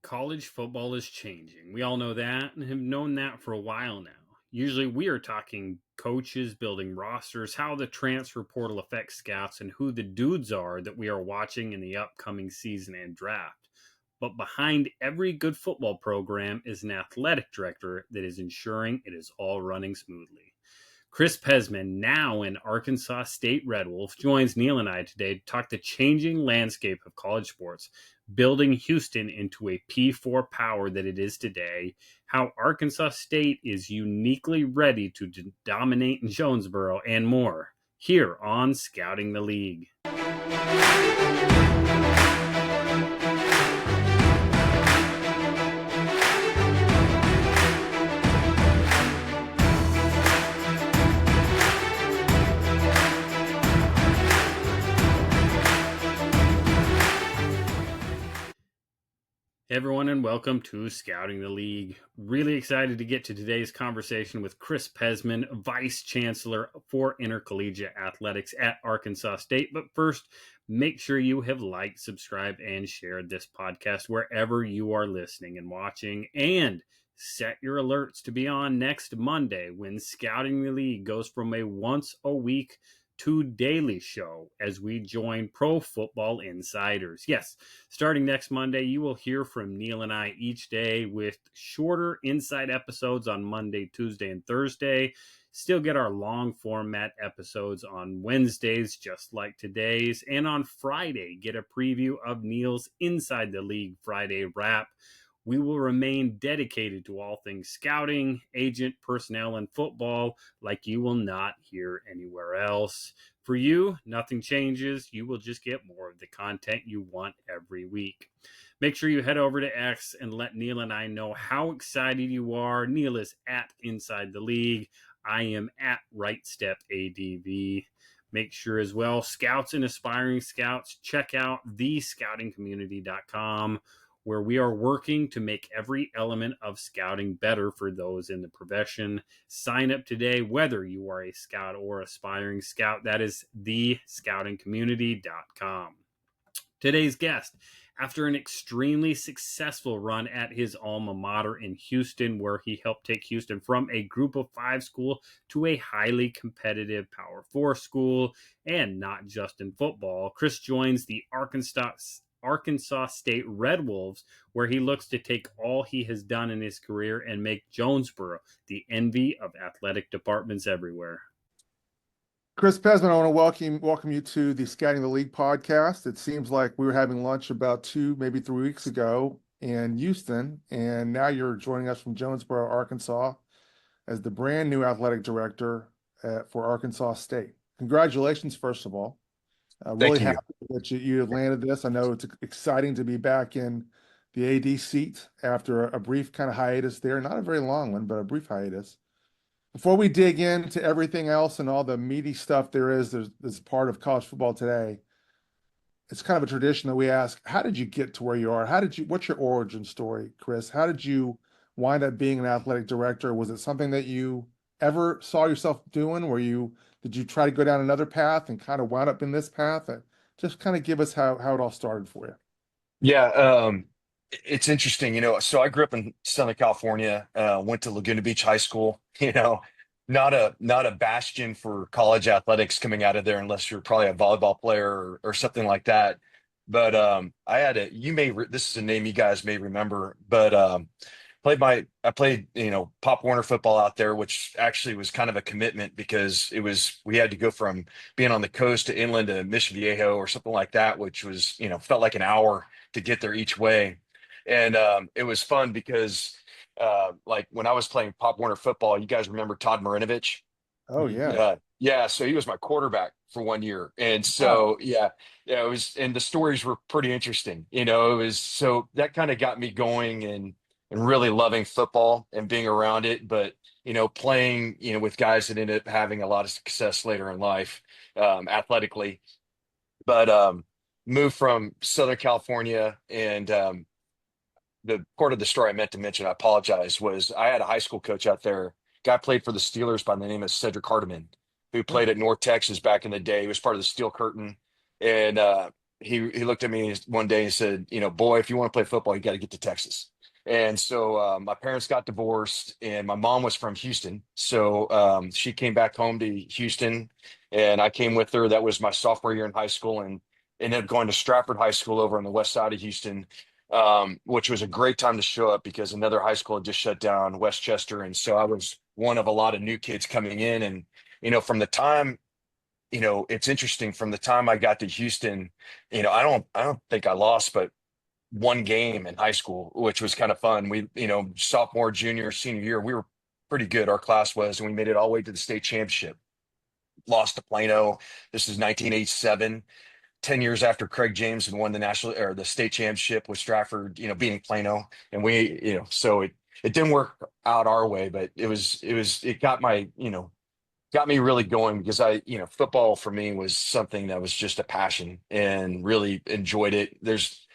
College football is changing. We all know that and have known that for a while now. Usually, we are talking coaches building rosters, how the transfer portal affects scouts, and who the dudes are that we are watching in the upcoming season and draft. But behind every good football program is an athletic director that is ensuring it is all running smoothly. Chris Pezman, now in Arkansas State Red Wolf, joins Neil and I today to talk the changing landscape of college sports, building Houston into a P4 power that it is today, how Arkansas State is uniquely ready to dominate in Jonesboro, and more, here on Scouting the League. Hey everyone, and welcome to Scouting the League. Really excited to get to today's conversation with Chris Pezman, Vice Chancellor for Intercollegiate Athletics at Arkansas State. But first, make sure you have liked, subscribed, and shared this podcast wherever you are listening and watching. And set your alerts to be on next Monday when Scouting the League goes from a once-a-week to daily show as we join Pro Football Insiders. Yes, starting next Monday, you will hear from Neil and I each day with shorter inside episodes on Monday, Tuesday, and Thursday. Still get our long format episodes on Wednesdays, just like today's. And on Friday, get a preview of Neil's Inside the League Friday wrap. We will remain dedicated to all things scouting, agent, personnel, and football like you will not hear anywhere else. For you, nothing changes. You will just get more of the content you want every week. Make sure you head over to X and let Neil and I know how excited you are. Neil is at Inside the League. I am at Right Step ADV. Make sure as well, scouts and aspiring scouts, check out thescoutingcommunity.com, where we are working to make every element of scouting better for those in the profession. Sign up today, whether you are a scout or aspiring scout. That is thescoutingcommunity.com. Today's guest, after an extremely successful run at his alma mater in Houston, where he helped take Houston from a group of 5 school to a highly competitive Power 4 school, and not just in football, Chris joins the Arkansas State Red Wolves, where he looks to take all he has done in his career and make Jonesboro the envy of athletic departments everywhere. Chris Pezman, I want to welcome you to the Scouting the League podcast. It seems like we were having lunch about 2, maybe 3 weeks ago in Houston, and now you're joining us from Jonesboro, Arkansas, as the brand new athletic director for Arkansas State. Congratulations, first of all. Really happy that you landed this. I know it's exciting to be back in the AD seat after a brief kind of hiatus there. Not a very long one, but a brief hiatus. Before we dig into everything else and all the meaty stuff there's part of college football today, it's kind of a tradition that we ask, how did you get to where you are? What's your origin story, Chris? How did you wind up being an athletic director? Was it something that you ever saw yourself doing? Did you try to go down another path and kind of wound up in this path? Just kind of give us how it all started for you. Yeah, it's interesting, so I grew up in Southern California, went to Laguna Beach High School, not a bastion for college athletics coming out of there unless you're probably a volleyball player or something like that. But this is a name you guys may remember, but I played, Pop Warner football out there, which actually was kind of a commitment because we had to go from being on the coast to inland to Mission Viejo or something like that, which was, felt like an hour to get there each way. And it was fun because like when I was playing Pop Warner football, you guys remember Todd Marinovich? Oh, yeah. Yeah. So he was my quarterback for 1 year. And so, yeah, it was, and the stories were pretty interesting. So that kind of got me going and really loving football and being around it. But, playing, with guys that ended up having a lot of success later in life, athletically. But moved from Southern California, and the part of the story I meant to mention, I apologize, was I had a high school coach out there. Guy played for the Steelers by the name of Cedric Hardiman, who played at North Texas back in the day. He was part of the Steel Curtain. And he looked at me one day and said, boy, if you want to play football, you got to get to Texas. And so my parents got divorced, and my mom was from Houston, so she came back home to Houston, and I came with her. That was my sophomore year in high school, and ended up going to Stratford High School over on the west side of Houston, which was a great time to show up because another high school had just shut down, Westchester, and so I was one of a lot of new kids coming in, and from the time it's interesting from the time I got to Houston, I don't think I lost, but one game in high school, which was kind of fun. We, sophomore, junior, senior year, we were pretty good. Our class was, and we made it all the way to the state championship. Lost to Plano. This is 1987, 10 years after Craig James had won the national or the state championship with Stratford, beating Plano. And we, so it didn't work out our way, but it got me really going because football for me was something that was just a passion and really enjoyed it.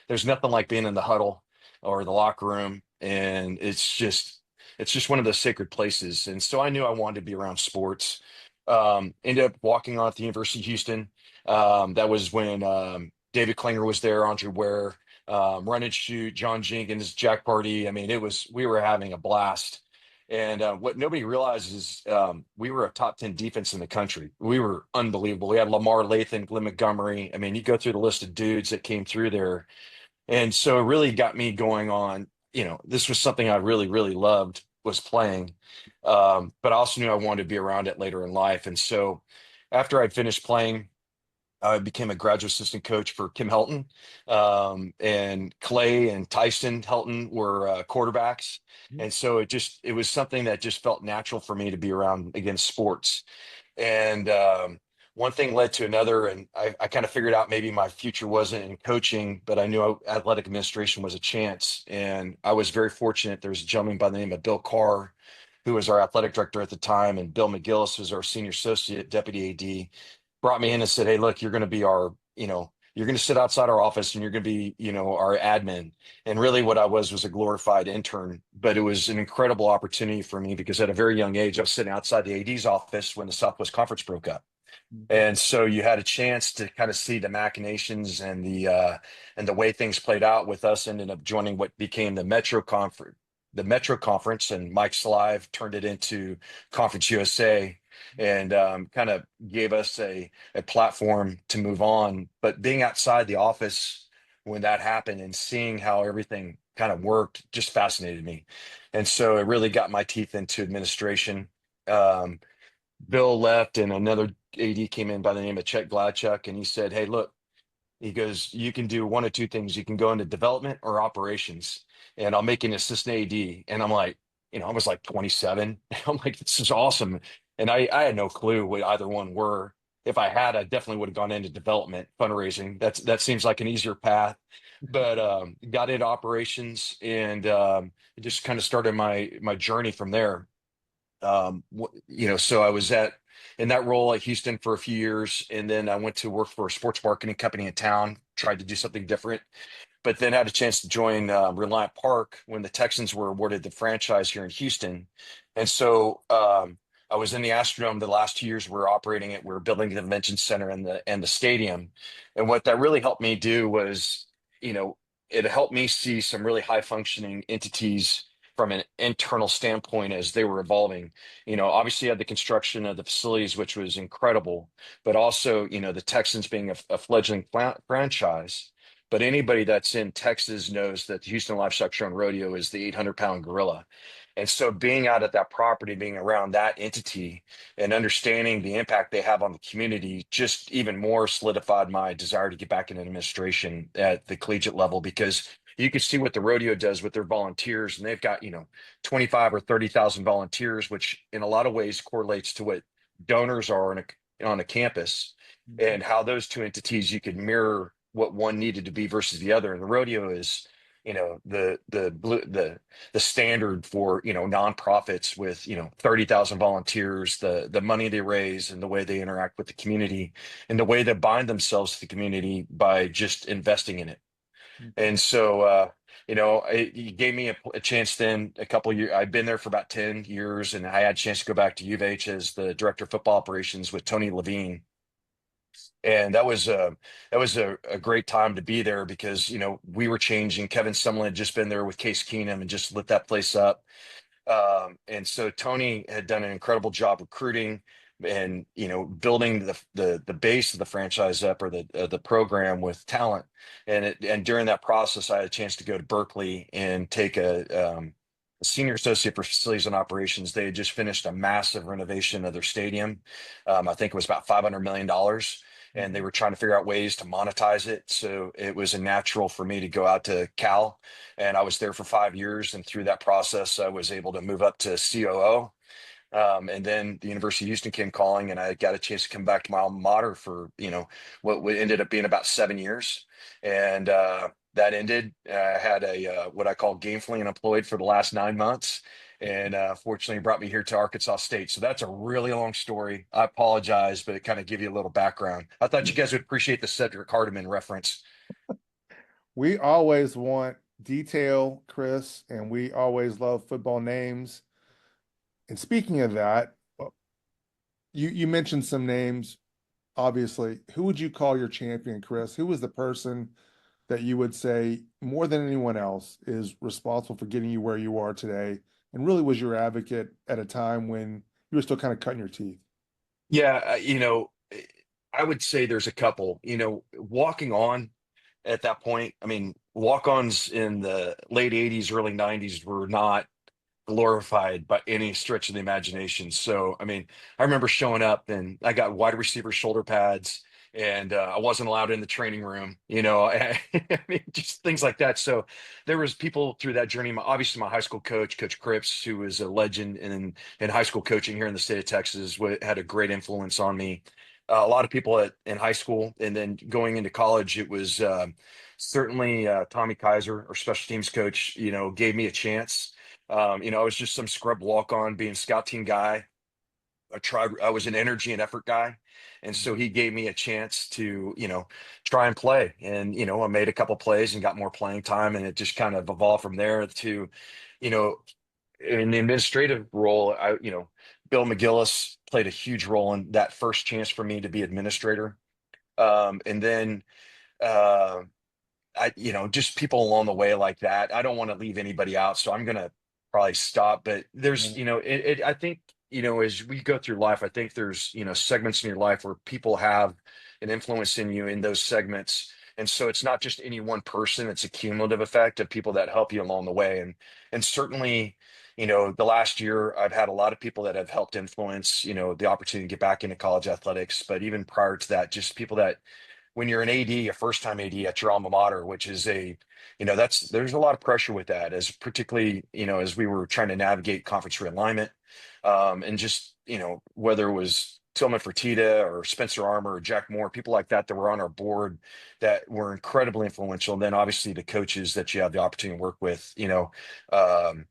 There's nothing like being in the huddle or the locker room, and it's just one of those sacred places. And so I knew I wanted to be around sports. Ended up walking on at the University of Houston. That was when David Klinger was there, Andre Ware, Run and Shoot, John Jenkins, Jack Party. I mean, we were having a blast. And what nobody realizes is we were a top 10 defense in the country. We were unbelievable. We had Lamar Lathan, Glenn Montgomery. I mean, you go through the list of dudes that came through there. And so it really got me going on, this was something I really, really loved was playing. But I also knew I wanted to be around it later in life. And so after I finished playing, I became a graduate assistant coach for Kim Helton, and Clay and Tyson Helton were quarterbacks. And so it was something that just felt natural for me to be around against sports. And one thing led to another, and I kind of figured out maybe my future wasn't in coaching, but I knew athletic administration was a chance. And I was very fortunate. There's a gentleman by the name of Bill Carr, who was our athletic director at the time, and Bill McGillis was our senior associate deputy AD, brought me in and said, "Hey, look, you're going to be you're going to sit outside our office and you're going to be, our admin." And really what I was a glorified intern, but it was an incredible opportunity for me because at a very young age, I was sitting outside the AD's office when the Southwest Conference broke up. And so you had a chance to kind of see the machinations and the way things played out with us ended up joining what became the Metro Conference, and Mike Slive turned it into Conference USA, and kind of gave us a platform to move on. But being outside the office when that happened and seeing how everything kind of worked just fascinated me. And so it really got my teeth into administration. Um, Bill left and another AD came in by the name of Chet Gladchuck, and he said, "Hey, look," he goes, "you can do one of two things. You can go into development or operations, and I'll make you an assistant AD." And I'm like, I was like 27. I'm like, this is awesome. And I had no clue what either one were. If I had, I definitely would have gone into development fundraising. That seems like an easier path. But got into operations, and it just kind of started my journey from there. So I was in that role at Houston for a few years, and then I went to work for a sports marketing company in town, tried to do something different, but then had a chance to join Reliant Park when the Texans were awarded the franchise here in Houston. And so I was in the Astrodome the last 2 years we were operating it. We were building the convention center and the stadium. And what that really helped me do was, it helped me see some really high functioning entities from an internal standpoint as they were evolving. Obviously you had the construction of the facilities, which was incredible, but also, the Texans being a fledgling franchise. But anybody that's in Texas knows that the Houston Livestock Show and Rodeo is the 800-pound gorilla. And so being out at that property, being around that entity and understanding the impact they have on the community just even more solidified my desire to get back into administration at the collegiate level, because you can see what the rodeo does with their volunteers, and they've got, 25 or 30,000 volunteers, which in a lot of ways correlates to what donors are on a campus, and how those two entities you could mirror what one needed to be versus the other. And the rodeo is, the standard for, nonprofits with, 30,000 volunteers, the money they raise and the way they interact with the community and the way they bind themselves to the community by just investing in it. And so, it gave me a chance then a couple of years. I've been there for about 10 years, and I had a chance to go back to U of H as the director of football operations with Tony Levine. And that was a great time to be there because, we were changing. Kevin Sumlin had just been there with Case Keenum and just lit that place up. And so Tony had done an incredible job recruiting and, building the base of the franchise up, or the program with talent. And during that process, I had a chance to go to Berkeley and take a senior associate for facilities and operations. They had just finished a massive renovation of their stadium. I think it was about $500 million, and they were trying to figure out ways to monetize it. So it was a natural for me to go out to Cal, and I was there for 5 years. And through that process, I was able to move up to COO. And then the University of Houston came calling, and I got a chance to come back to my alma mater for, what ended up being about 7 years. And that ended. I had what I call gainfully unemployed for the last 9 months. And fortunately, brought me here to Arkansas State. So that's a really long story. I apologize, but it kind of give you a little background. I thought you guys would appreciate the Cedric Hardiman reference. We always want detail, Chris, and we always love football names. And speaking of that, you mentioned some names, obviously. Who would you call your champion, Chris? Who was the person that you would say, more than anyone else, is responsible for getting you where you are today, and really was your advocate at a time when you were still kind of cutting your teeth? Yeah, I would say there's a couple. Walking on at that point, I mean, walk-ons in the late 80s, early 90s were not glorified by any stretch of the imagination. So, I mean, I remember showing up and I got wide receiver shoulder pads, and I wasn't allowed in the training room, I mean, just things like that. So there was people through that journey. Obviously, my high school coach, Coach Cripps, who was a legend in high school coaching here in the state of Texas, had a great influence on me. A lot of people in high school, and then going into college, it was certainly Tommy Kaiser, our special teams coach, gave me a chance. I was just some scrub walk on, being scout team guy. I was an energy and effort guy. And so he gave me a chance to, try and play. And, I made a couple plays and got more playing time. And it just kind of evolved from there to, you know, in the administrative role. Bill McGillis played a huge role in that first chance for me to be administrator. And then, uh, just people along the way like that. I don't want to leave anybody out, so I'm gonna probably stop. But there's, I think, as we go through life, I think there's, segments in your life where people have an influence in you in those segments. And so it's not just any one person, it's a cumulative effect of people that help you along the way. And certainly, the last year I've had a lot of people that have helped influence, the opportunity to get back into college athletics. But even prior to that, just people that, when you're an AD, a first time AD at your alma mater, which is there's a lot of pressure with that, as particularly, as we were trying to navigate conference realignment, and just, whether it was Tillman Fertitta or Spencer Armour or Jack Moore, people like that were on our board that were incredibly influential. And then obviously the coaches that you have the opportunity to work with, um,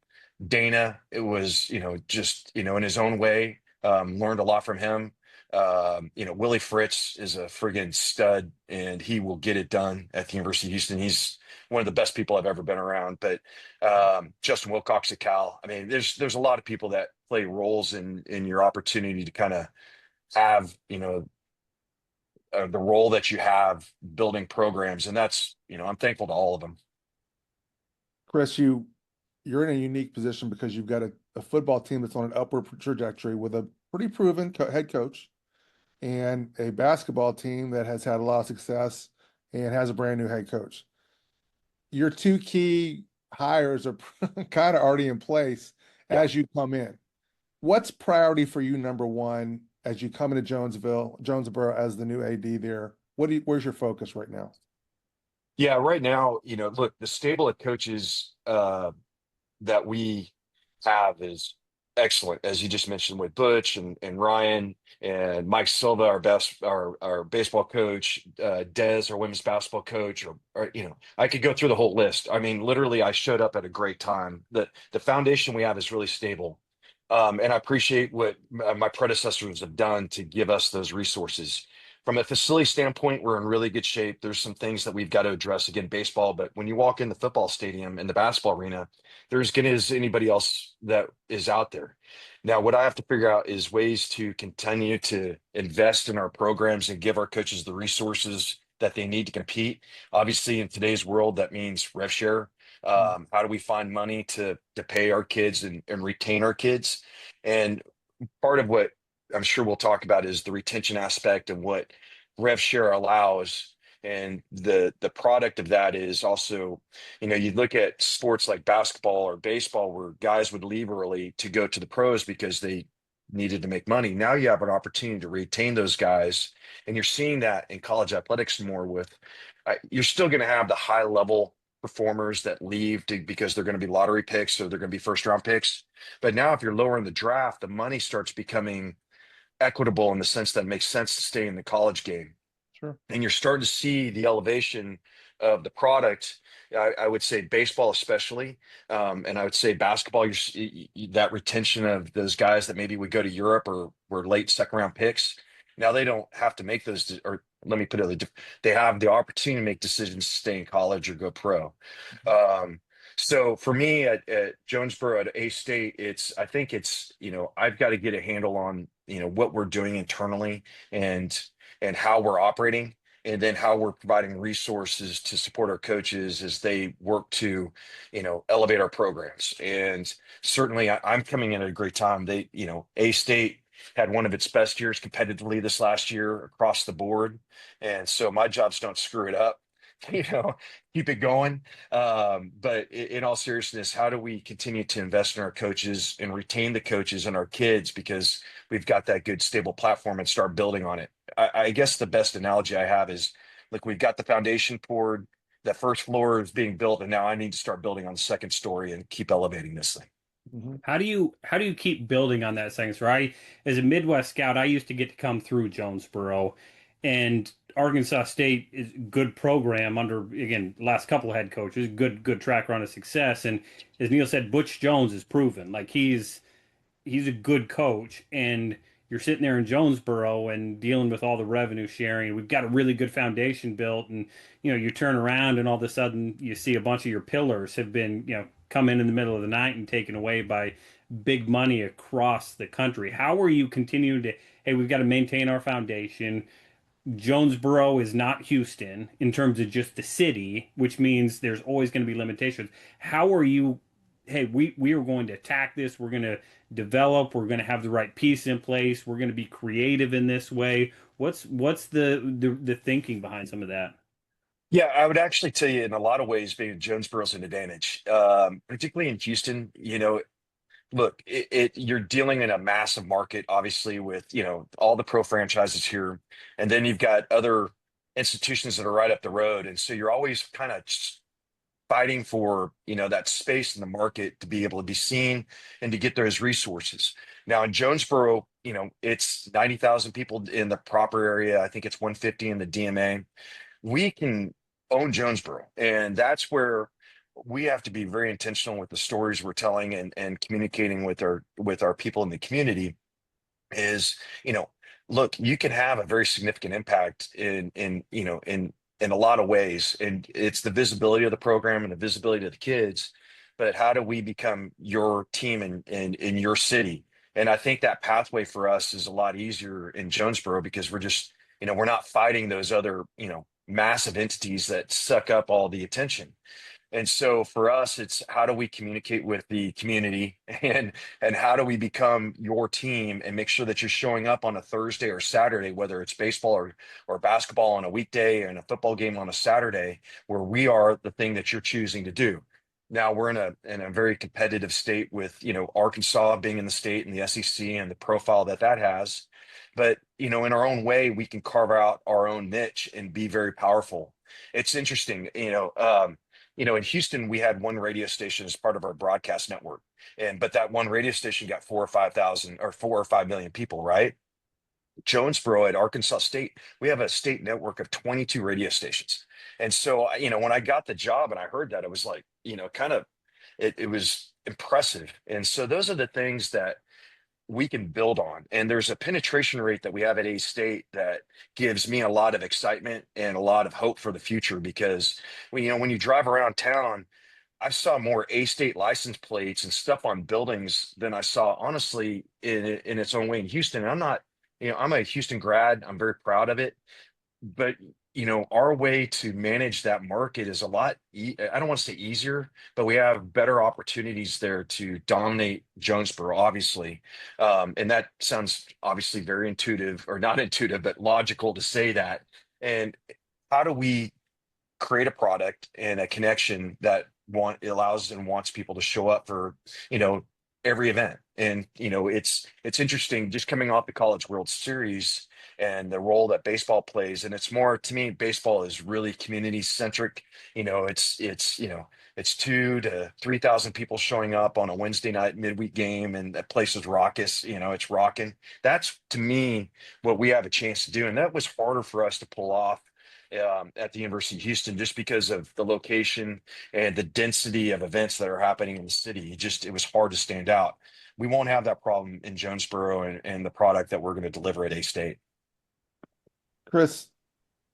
Dana, it was, just, in his own way, learned a lot from him. Willie Fritz is a friggin' stud, and he will get it done at the University of Houston. He's one of the best people I've ever been around. But Justin Wilcox at Cal. I mean, there's a lot of people that play roles in your opportunity to kind of have, the role that you have building programs, and that's, I'm thankful to all of them. Chris, you're in a unique position because you've got a football team that's on an upward trajectory with a pretty proven head coach, and a basketball team that has had a lot of success and has a brand new head coach. Your two key hires are kind of already in place Yeah. as you come in. What's priority for you, number one, as you come into Jonesboro as the new AD there? Where's your focus right now? Yeah, right now, look, the stable of coaches that we have is excellent, as you just mentioned, with Butch and Ryan and Mike Silva, our baseball coach, Dez, our women's basketball coach, or I could go through the whole list. I mean, literally, I showed up at a great time. The foundation we have is really stable. And I appreciate what my predecessors have done to give us those resources. From a facility standpoint, we're in really good shape. There's some things that we've got to address, again, baseball, but when you walk in the football stadium and the basketball arena, they're as good as anybody else that is out there. Now, what I have to figure out is ways to continue to invest in our programs and give our coaches the resources that they need to compete. Obviously, in today's world, that means rev share. How do we find money to pay our kids and retain our kids? And part of what I'm sure we'll talk about is the retention aspect and what rev share allows. And the product of that is also, you look at sports like basketball or baseball where guys would leave early to go to the pros because they needed to make money. Now you have an opportunity to retain those guys. And you're seeing that in college athletics more with, you're still going to have the high level performers that leave because they're going to be lottery picks or they're going to be first round picks. But now, if you're lower in the draft, the money starts becoming equitable in the sense that it makes sense to stay in the college game. Sure. And you're starting to see the elevation of the product. I would say baseball, especially, and I would say basketball. That retention of those guys that maybe would go to Europe or were late second round picks. Now they don't have to make those, or let me put it, they have the opportunity to make decisions to stay in college or go pro. So for me at Jonesboro at A State, I think it's, I've got to get a handle on, what we're doing internally and how we're operating, and then how we're providing resources to support our coaches as they work to, elevate our programs. And certainly I'm coming in at a great time. A State had one of its best years competitively this last year across the board. And so my job's don't screw it up, you know, keep it going. But in all seriousness, how do we continue to invest in our coaches and retain the coaches and our kids because we've got that good, stable platform and start building on it? I guess the best analogy I have is like we've got the foundation poured, the first floor is being built, and now I need to start building on the second story and keep elevating this thing. How do you keep building on that second story? As a Midwest scout, I used to get to come through Jonesboro, and Arkansas State is a good program under, again, last couple of head coaches, good track run of success. And as Neil said, Butch Jones is proven. Like he's a good coach, and you're sitting there in Jonesboro and dealing with all the revenue sharing. We've got a really good foundation built, and you turn around and all of a sudden you see a bunch of your pillars have been come in the middle of the night and taken away by big money across the country. How are you continuing to? Hey, we've got to maintain our foundation. Jonesboro is not Houston in terms of just the city, which means there's always going to be limitations. How are you? Hey, we are going to attack this. We're going to develop. We're going to have the right piece in place. We're going to be creative in this way. What's the thinking behind some of that? Yeah, I would actually tell you in a lot of ways, being Jonesboro's an advantage, particularly in Houston. Look, you're dealing in a massive market, obviously, with all the pro franchises here, and then you've got other institutions that are right up the road, and so you're always kind of fighting for that space in the market to be able to be seen and to get those resources. Now in Jonesboro, it's 90,000 people in the proper area. I think it's 150 in the DMA. We can own Jonesboro, and that's where we have to be very intentional with the stories we're telling and communicating with our people in the community is, look, you can have a very significant impact in a lot of ways. And it's the visibility of the program and the visibility of the kids, but how do we become your team in your city? And I think that pathway for us is a lot easier in Jonesboro because we're just, we're not fighting those other, massive entities that suck up all the attention. And so for us, it's how do we communicate with the community and how do we become your team and make sure that you're showing up on a Thursday or Saturday, whether it's baseball or basketball on a weekday and a football game on a Saturday, where we are the thing that you're choosing to do. Now we're in a very competitive state with, Arkansas being in the state and the SEC and the profile that has. But, in our own way, we can carve out our own niche and be very powerful. It's interesting, in Houston, we had one radio station as part of our broadcast network. But that one radio station got 4 or 5 million people, right? Jonesboro at Arkansas State, we have a state network of 22 radio stations. And so, when I got the job and I heard that, it was like, it was impressive. And so those are the things that we can build on. And there's a penetration rate that we have at A State that gives me a lot of excitement and a lot of hope for the future because when you drive around town, I saw more A-State license plates and stuff on buildings than I saw, honestly, in its own way in Houston. And I'm not, I'm a Houston grad. I'm very proud of it. But, our way to manage that market is a lot, I don't want to say easier, but we have better opportunities there to dominate Jonesboro, obviously. And that sounds obviously very intuitive, or not intuitive, but logical to say that. And how do we create a product and a connection that allows and wants people to show up for, you know, every event? And it's interesting, just coming off the College World Series and the role that baseball plays. And it's more, to me, baseball is really community centric. It's 2 to 3,000 people showing up on a Wednesday night midweek game, and that place is raucous. It's rocking. That's, to me, what we have a chance to do, and that was harder for us to pull off at the University of Houston, just because of the location and the density of events that are happening in the city. It was hard to stand out. We won't have that problem in Jonesboro, and the product that we're going to deliver at A-State. Chris,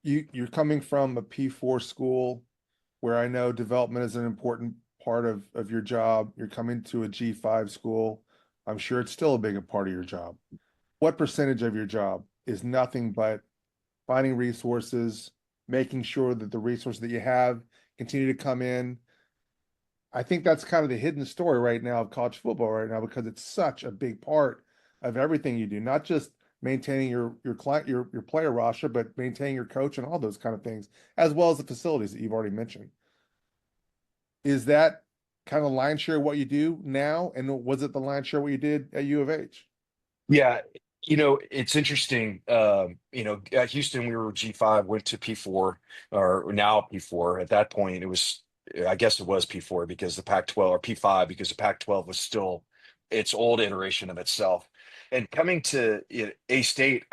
you're coming from a P4 school where I know development is an important part of your job. You're coming to a G5 school. I'm sure it's still a big part of your job. What percentage of your job is nothing but finding resources, making sure that the resources that you have continue to come in? I think that's kind of the hidden story right now of college football right now, because it's such a big part of everything you do, not just maintaining your client, your player roster, but maintaining your coach and all those kind of things, as well as the facilities that you've already mentioned. Is that kind of line share what you do now? And was it the line share what you did at U of H? Yeah, it's interesting. At Houston, we were G5, went to P4, or now P4. At that point, I guess it was P4 because the Pac-12, or P5 because the Pac-12 was still its old iteration of itself. And coming to A-State,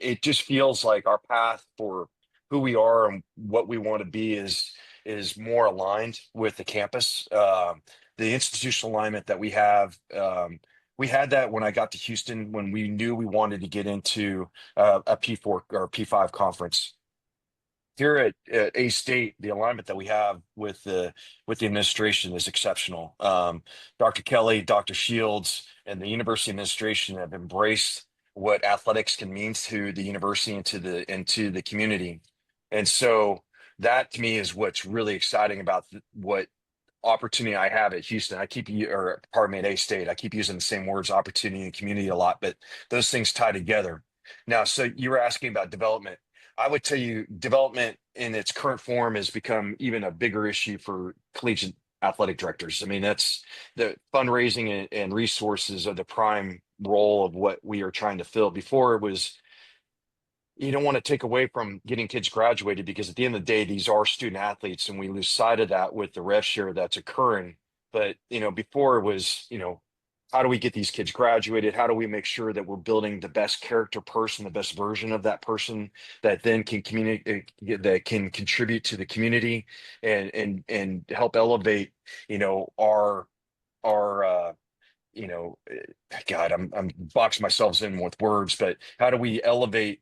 it just feels like our path for who we are and what we want to be is more aligned with the campus. The institutional alignment that we have. We had that when I got to Houston, when we knew we wanted to get into a P4 or P5 conference. Here at A-State, the alignment that we have with the administration is exceptional. Dr. Kelly, Dr. Shields, and the university administration have embraced what athletics can mean to the university and to the community. And so that, to me, is what's really exciting about what opportunity I have at Houston. At A-State. I keep using the same words, opportunity and community, a lot, but those things tie together. Now, so you were asking about development. I would tell you development in its current form has become even a bigger issue for collegiate athletic directors. I mean, that's the fundraising and resources are the prime role of what we are trying to fill. Before, it was, you don't want to take away from getting kids graduated, because at the end of the day, these are student athletes, and we lose sight of that with the rev share that's occurring. But, before it was, how do we get these kids graduated? How do we make sure that we're building the best character person, the best version of that person that then can communicate, that can contribute to the community and help elevate, our God, I'm boxing myself in with words, but how do we elevate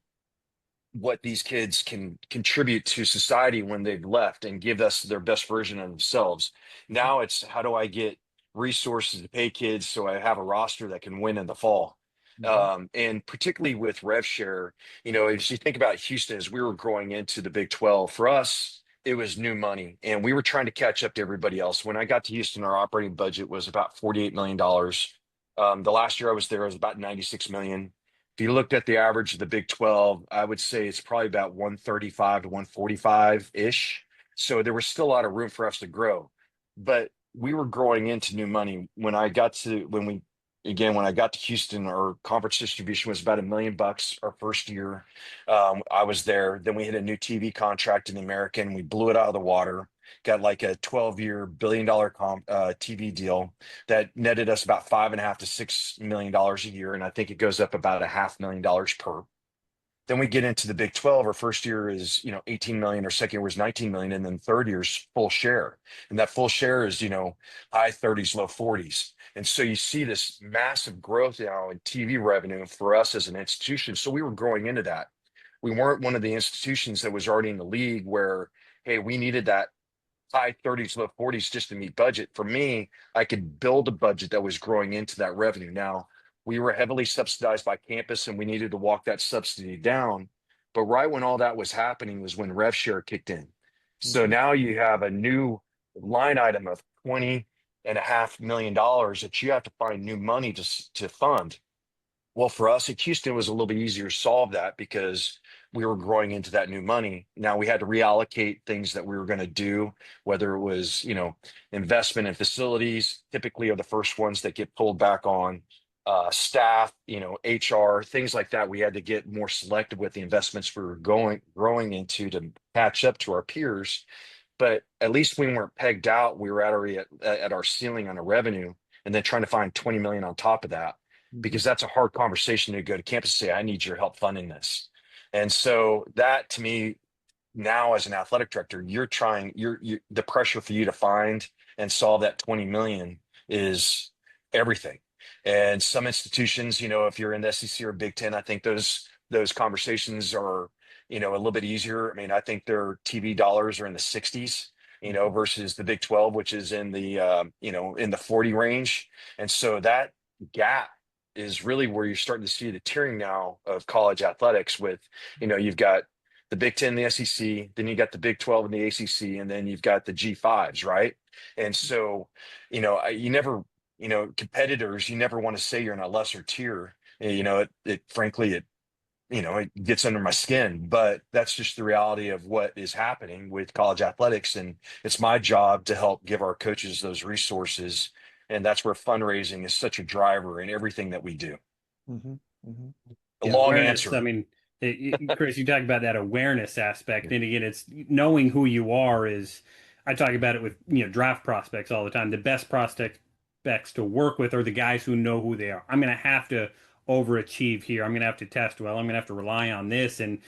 what these kids can contribute to society when they've left and give us their best version of themselves? Now it's, how do I get resources to pay kids so I have a roster that can win in the fall? And particularly with rev share, as you think about Houston, as we were growing into the Big 12, for us, it was new money, and we were trying to catch up to everybody else. When I got to Houston, our operating budget was about $48 million. The last year I was there, it was about 96 million. If you looked at the average of the Big 12, I would say it's probably about 135 to 145-ish. So there was still a lot of room for us to grow. But we were growing into new money. When I got to Houston, our conference distribution was about $1 million our first year. I was there. Then we had a new TV contract in the American. We blew it out of the water. Got like a 12-year billion-dollar TV deal that netted us about $5.5 to $6 million a year, and I think it goes up about $500,000 per. Then we get into the Big 12. Our first year is 18 million, our second year was 19 million, and then third year's full share. And that full share is high 30s, low 40s. And so you see this massive growth now in TV revenue for us as an institution. So we were growing into that. We weren't one of the institutions that was already in the league where, hey, we needed that high 30s, low 40s just to meet budget. For me, I could build a budget that was growing into that revenue. Now, we were heavily subsidized by campus and we needed to walk that subsidy down. But right when all that was happening was when rev share kicked in. So Mhm. now you have a new line item of $20.5 million that you have to find new money to fund. Well, for us at Houston, it was a little bit easier to solve that because we were growing into that new money. Now we had to reallocate things that we were going to do, whether it was, investment in facilities, typically are the first ones that get pulled back on, staff, HR, things like that. We had to get more selective with the investments we were growing into to catch up to our peers. But at least we weren't pegged out. We were already at our ceiling on a revenue, and then trying to find 20 million on top of that, Mhm. because that's a hard conversation to go to campus and say, I need your help funding this. And so that to me, now as an athletic director, you're the pressure for you to find and solve that 20 million is everything. And some institutions, if you're in the SEC or Big Ten, I think those conversations are, a little bit easier. I mean, I think their TV dollars are in the 60s, Mhm. versus the Big 12, which is in the in the 40 range. And so that gap is really where you're starting to see the tiering now of college athletics with, you've got the Big Ten, the SEC, then you got the Big 12 and the ACC, and then you've got the G5s, right? And so, you never, competitors, you never want to say you're in a lesser tier. It frankly, it gets under my skin, but that's just the reality of what is happening with college athletics. And it's my job to help give our coaches those resources. And that's where fundraising is such a driver in everything that we do. Mhm. Mhm. A Yeah, long awareness. I answer. mean, Chris, you talk about that awareness aspect, and again, it's knowing who you are. Is I talk about it with draft prospects all the time. The best prospects to work with are the guys who know who they are. I'm going to have to overachieve here. I'm going to have to test well. I'm going to have to rely on this, and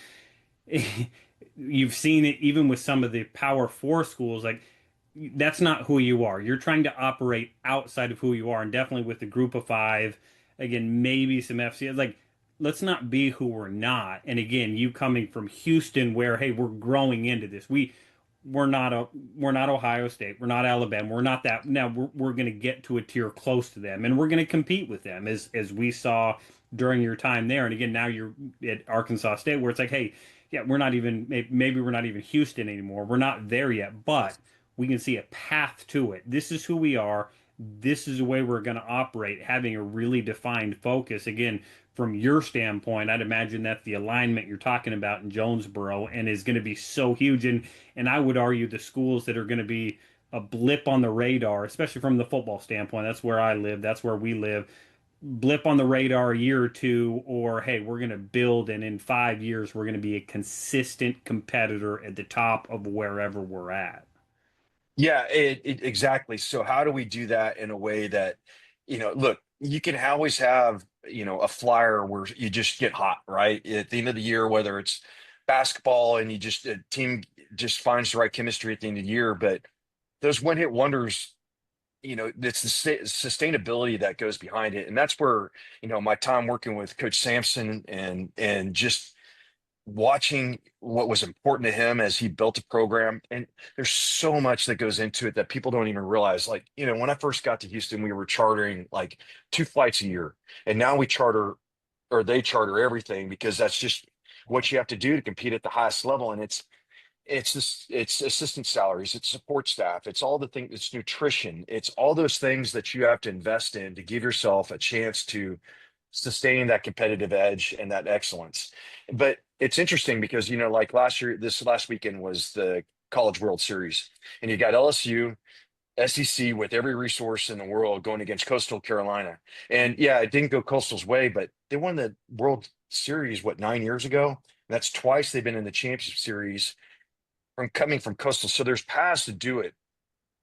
you've seen it even with some of the Power Four schools. Like that's not who you are. You're trying to operate outside of who you are, and definitely with the group of five. Again, maybe some FCS. Like, let's not be who we're not. And again, you coming from Houston, where hey, we're growing into this. We're not Ohio State. We're not Alabama. We're not that. Now we're going to get to a tier close to them, and we're going to compete with them as we saw during your time there. And again, now you're at Arkansas State, where it's like, hey, yeah, we're not even maybe we're not even Houston anymore. We're not there yet, but we can see a path to it. This is who we are. This is the way we're going to operate, having a really defined focus. Again, from your standpoint, I'd imagine that the alignment you're talking about in Jonesboro and is going to be so huge. And I would argue the schools that are going to be a blip on the radar, especially from the football standpoint. That's where I live. That's where we live. Blip on the radar a year or two, or hey, we're going to build, and in 5 years, we're going to be a consistent competitor at the top of wherever we're at. Yeah, exactly. So how do we do that in a way that, look, you can always have, a flyer where you just get hot, right? At the end of the year, whether it's basketball and a team just finds the right chemistry at the end of the year, but those one hit wonders, it's the sustainability that goes behind it. And that's where, my time working with Coach Sampson and just watching what was important to him as he built a program. And there's so much that goes into it that people don't even realize. Like, when I first got to Houston, we were chartering like 2 flights a year. And now they charter everything because that's just what you have to do to compete at the highest level. And it's assistant salaries, it's support staff, it's all the things, it's nutrition, it's all those things that you have to invest in to give yourself a chance to sustain that competitive edge and that excellence. But it's interesting because, like this last weekend was the College World Series, and you got LSU, SEC with every resource in the world going against Coastal Carolina. And yeah, it didn't go Coastal's way, but they won the World Series, 9 years ago? That's twice they've been in the championship series from coming from Coastal. So there's paths to do it.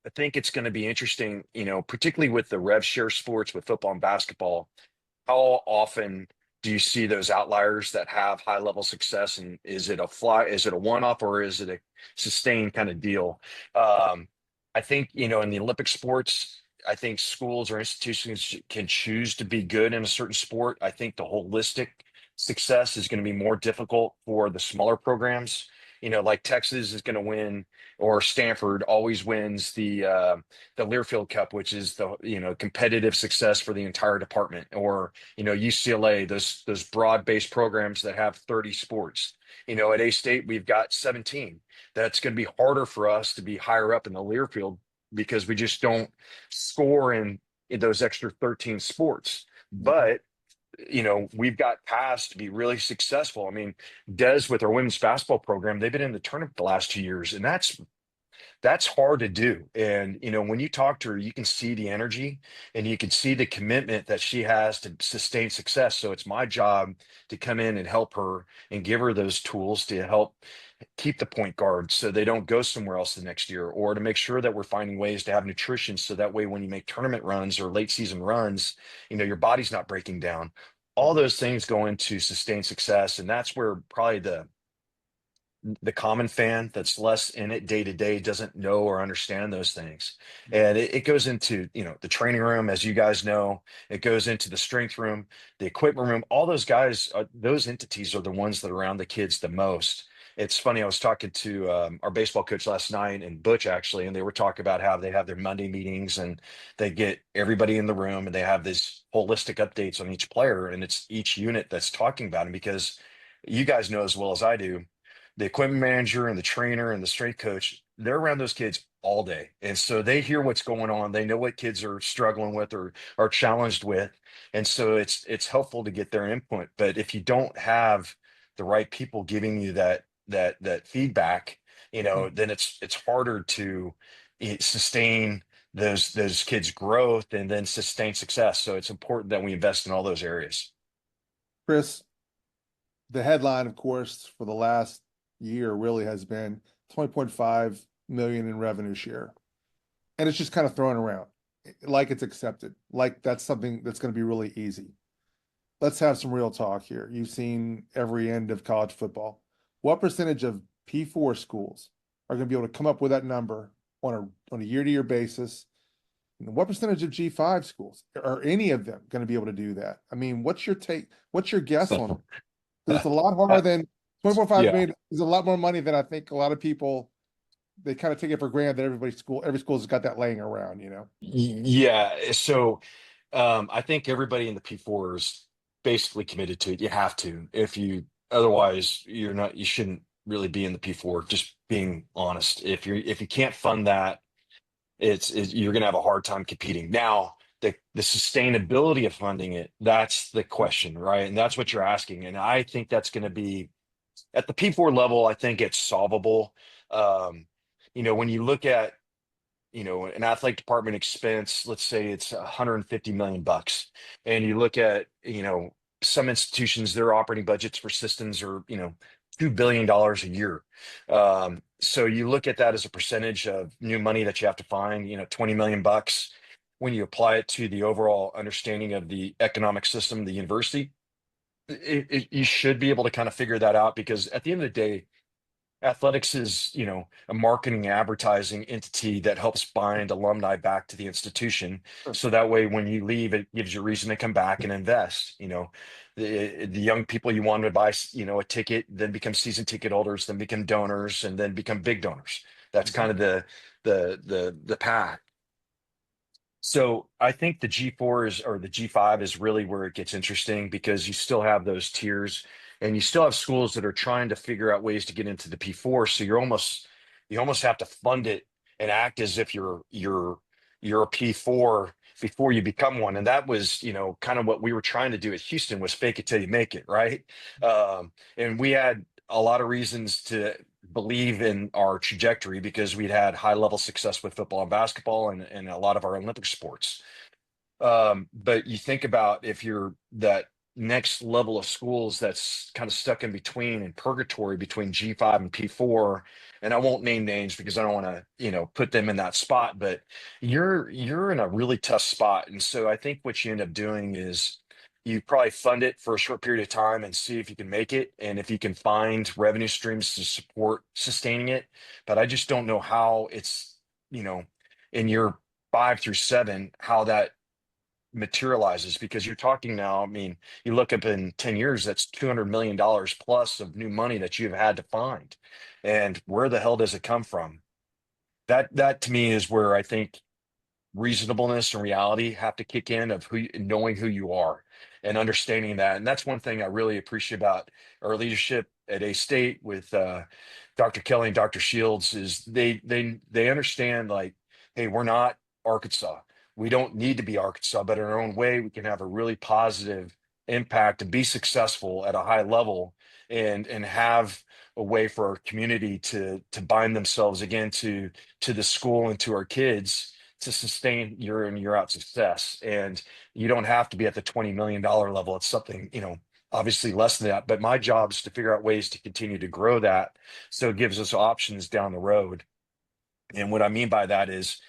I think it's going to be interesting, particularly with the rev share sports with football and basketball. How often do you see those outliers that have high level success? And is it a one off, or is it a sustained kind of deal? I think, in the Olympic sports, I think schools or institutions can choose to be good in a certain sport. I think the holistic success is going to be more difficult for the smaller programs. like Texas is going to win, or Stanford always wins the Learfield Cup, which is the competitive success for the entire department, or UCLA, those broad-based programs that have 30 sports. At A-State we've got 17. That's going to be harder for us to be higher up in the Learfield because we just don't score in those extra 13 sports. But we've got paths to be really successful. I mean, Des with our women's basketball program, they've been in the tournament the last 2 years, and that's hard to do. And when you talk to her, you can see the energy and you can see the commitment that she has to sustain success. So it's my job to come in and help her and give her those tools to help keep the point guard so they don't go somewhere else the next year, or to make sure that we're finding ways to have nutrition so that way when you make tournament runs or late season runs, your body's not breaking down. All those things go into sustained success, and that's where probably the common fan that's less in it day to day doesn't know or understand those things. And it goes into the training room, as you guys know. It goes into the strength room, the equipment room. All those guys, those entities are the ones that are around the kids the most. It's funny, I was talking to our baseball coach last night, and Butch actually, and they were talking about how they have their Monday meetings and they get everybody in the room and they have these holistic updates on each player, and it's each unit that's talking about him. Because you guys know as well as I do, the equipment manager and the trainer and the strength coach, they're around those kids all day. And so they hear what's going on. They know what kids are struggling with or are challenged with. And so it's helpful to get their input. But if you don't have the right people giving you that feedback, then it's harder to sustain those kids' growth and then sustain success. So it's important that we invest in all those areas. Chris, the headline, of course, for the last year really has been 20.5 million in revenue share. And it's just kind of thrown around like it's accepted, like that's something that's going to be really easy. Let's have some real talk here. You've seen every end of college football. What percentage of P4 schools are going to be able to come up with that number on a year-to-year basis? And what percentage of G5 schools are any of them going to be able to do that? I mean, what's your take? What's your guess on it? Because it's a lot harder than 24.5 million is a lot more money than I think a lot of people, they kind of take it for granted that every school's got that laying around, Yeah. So I think everybody in the P4 is basically committed to it. You have to. Otherwise you shouldn't really be in the P4, just being honest. If you can't fund that, you're going to have a hard time competing. Now, the sustainability of funding it, that's the question, right? And that's what you're asking. And I think that's going to be at the P4 level. I think it's solvable. When you look at an athletic department expense, let's say it's 150 million bucks, and you look at some institutions, their operating budgets for systems are $2 billion a year. So you look at that as a percentage of new money that you have to find, 20 million bucks. When you apply it to the overall understanding of the economic system, the university, you should be able to kind of figure that out. Because at the end of the day, athletics is a marketing advertising entity that helps bind alumni back to the institution. Sure. So that way when you leave, it gives you a reason to come back and invest. The young people, you want to buy a ticket, then become season ticket holders, then become donors, and then become big donors. That's kind of the path. So I think the G4 or the G5 is really where it gets interesting, because you still have those tiers and you still have schools that are trying to figure out ways to get into the P4. So you almost have to fund it and act as if you're a P4 before you become one. And that was, kind of what we were trying to do at Houston, was fake it till you make it, right? And we had a lot of reasons to believe in our trajectory, because we'd had high level success with football and basketball and a lot of our Olympic sports. But you think about if you're that next level of schools that's kind of stuck in purgatory between G5 and P4, and I won't name names because I don't want to, put them in that spot, but you're in a really tough spot. And so I think what you end up doing is you probably fund it for a short period of time and see if you can make it, and if you can find revenue streams to support sustaining it. But I just don't know how it's, in year 5 through 7, how that materializes, because you're talking now, I mean, you look up in 10 years, that's $200 million plus of new money that you've had to find. And where the hell does it come from? That to me is where I think reasonableness and reality have to kick in, of knowing who you are and understanding that. And that's one thing I really appreciate about our leadership at A-State with Dr. Kelly and Dr. Shields, is they understand, like, hey, we're not Arkansas. We don't need to be Arkansas, but in our own way, we can have a really positive impact and be successful at a high level, and have a way for our community to bind themselves again to the school and to our kids, to sustain year in, year out success. And you don't have to be at the $20 million level. It's something, obviously less than that. But my job is to figure out ways to continue to grow that, so it gives us options down the road. And what I mean by that is,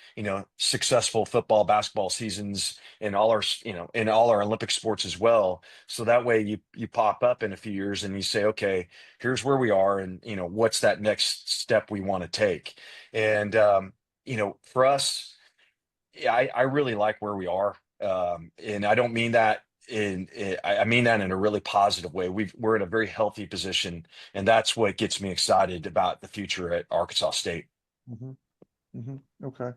successful football, basketball seasons in all our, in all our Olympic sports as well. So that way you pop up in a few years and you say, okay, here's where we are, and what's that next step we want to take. And for us, I really like where we are. And I don't mean that I mean that in a really positive way. We're in a very healthy position, and that's what gets me excited about the future at Arkansas State. Mm-hmm. Mm-hmm. Okay.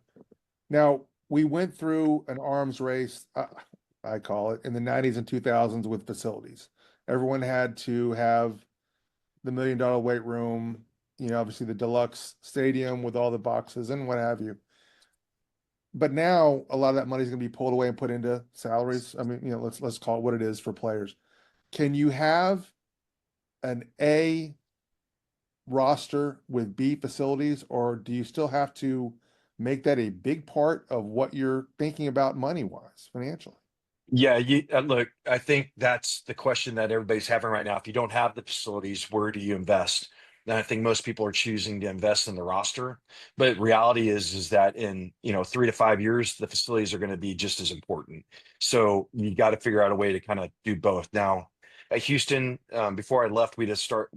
Now, we went through an arms race, I call it, in the 90s and 2000s with facilities. Everyone had to have the $1 million weight room, obviously the deluxe stadium with all the boxes and what have you. But now a lot of that money is going to be pulled away and put into salaries. I mean, let's call it what it is for players. Can you have an A roster with B facilities, or do you still have to make that a big part of what you're thinking about money-wise, financially? Yeah, look, I think that's the question that everybody's having right now. If you don't have the facilities, where do you invest? And I think most people are choosing to invest in the roster. But reality is that in 3 to 5 years, the facilities are going to be just as important. So you got to figure out a way to kind of do both. Now, at Houston, before I left, we